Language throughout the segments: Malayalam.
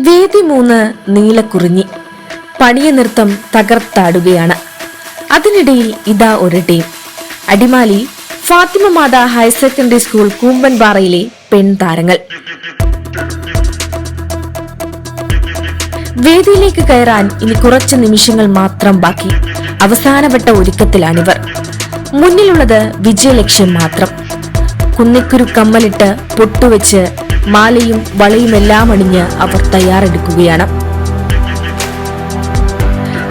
വേദി 3 നീലക്കുറിഞ്ഞി പണിയ നൃത്തം തകർത്താടുകയാണ്. അതിനിടയിൽ ഇതാ ഒരു ടീം. അടിമാലി ഫാത്തിമ മാത ഹയർ സെക്കൻഡറി സ്കൂൾ കൂമ്പൻപാറയിലെ പെൺതാരങ്ങൾ. വേദിയിലേക്ക് കയറാൻ ഇനി കുറച്ച് നിമിഷങ്ങൾ മാത്രം ബാക്കി. അവസാനവട്ട ഒരുക്കത്തിലാണിവർ. മുന്നിലുള്ളത് വിജയലക്ഷ്യം മാത്രം. കുന്നിക്കുരു കമ്മലിട്ട് പൊട്ടുവെച്ച് മാലയും വളയുമെല്ലാം അണിഞ്ഞ് അവർ തയ്യാറെടുക്കുകയാണ്.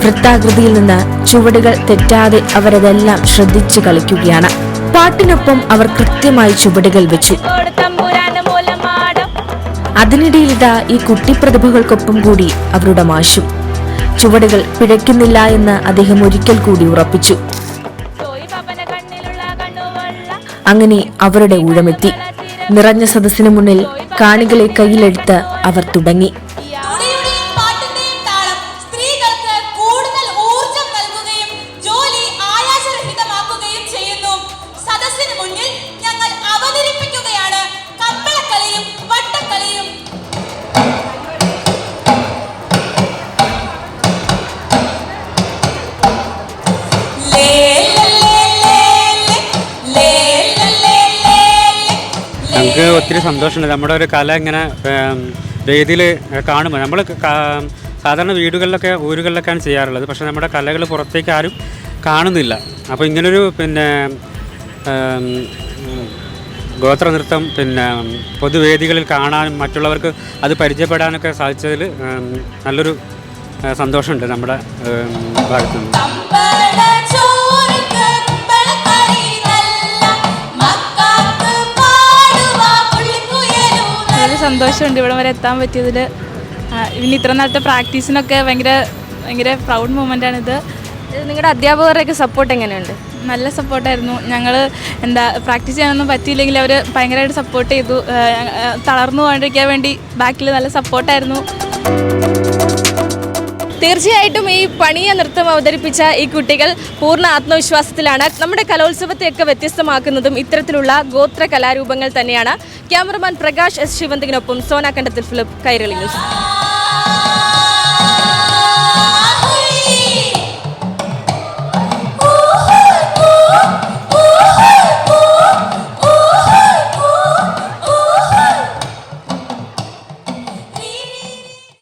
വൃത്താകൃതിയിൽ നിന്ന് ചുവടുകൾ തെറ്റാതെ അവരതെല്ലാം ശ്രദ്ധിച്ചു കളിക്കുകയാണ്. പാട്ടിനൊപ്പം അവർ കൃത്യമായി ചുവടുകൾ വെച്ചു. അതിനിടയിൽ ഇതാ ഈ കുട്ടിപ്രതിഭകൾക്കൊപ്പം കൂടി അവരുടെ മാഷും. ചുവടുകൾ പിഴയ്ക്കുന്നില്ല എന്ന് അദ്ദേഹം ഒരിക്കൽ കൂടി ഉറപ്പിച്ചു. അങ്ങനെ അവരുടെ ഊഴമെത്തി. നിറഞ്ഞ സദസ്സിന് മുന്നിൽ കാണികളെ കയ്യിലെടുത്ത് അവർ തുടങ്ങി. നമുക്ക് ഒത്തിരി സന്തോഷമുണ്ട്. നമ്മുടെ ഒരു കല ഇങ്ങനെ വേദിയിൽ കാണുമ്പോൾ നമ്മൾ സാധാരണ വീടുകളിലൊക്കെ ഊരുകളിലൊക്കെയാണ് ചെയ്യാറുള്ളത്. പക്ഷേ നമ്മുടെ കലകൾ പുറത്തേക്ക് ആരും കാണുന്നില്ല. അപ്പോൾ ഇങ്ങനൊരു ഗോത്രനൃത്തം പൊതുവേദികളിൽ കാണാനും മറ്റുള്ളവർക്ക് അത് പരിചയപ്പെടാനൊക്കെ സാധിച്ചതിൽ നല്ലൊരു സന്തോഷമുണ്ട് നമ്മുടെ ഭാഗത്തുനിന്ന്. സന്തോഷമുണ്ട് ഇവിടെ വരെ എത്താൻ പറ്റിയതിൽ. പിന്നെ ഇത്ര നാളത്തെ പ്രാക്ടീസിനൊക്കെ ഭയങ്കര പ്രൗഡ് മൊമെൻ്റാണിത്. നിങ്ങളുടെ അധ്യാപകരുടെയൊക്കെ സപ്പോർട്ട് എങ്ങനെയുണ്ട്? നല്ല സപ്പോർട്ടായിരുന്നു. ഞങ്ങൾ പ്രാക്ടീസ് ചെയ്യാനൊന്നും പറ്റിയില്ലെങ്കിൽ അവർ ഭയങ്കരമായിട്ട് സപ്പോർട്ട് ചെയ്തു. തളർന്നു പോകാണ്ടിരിക്കാൻ വേണ്ടി ബാക്കിൽ നല്ല സപ്പോർട്ടായിരുന്നു. തീർച്ചയായിട്ടും ഈ പണിയ നൃത്തം അവതരിപ്പിച്ച ഈ കുട്ടികൾ പൂർണ്ണ ആത്മവിശ്വാസത്തിലാണ്. നമ്മുടെ കലോത്സവത്തെയൊക്കെ വ്യത്യസ്തമാക്കുന്നതും ഇത്തരത്തിലുള്ള ഗോത്ര കലാരൂപങ്ങൾ തന്നെയാണ്. ക്യാമറമാൻ പ്രകാശ് എസ് ശിവന്തിനൊപ്പം സോന കണ്ടത്തിൽ ഫിലിപ്പ്, കൈരളി ന്യൂസ്.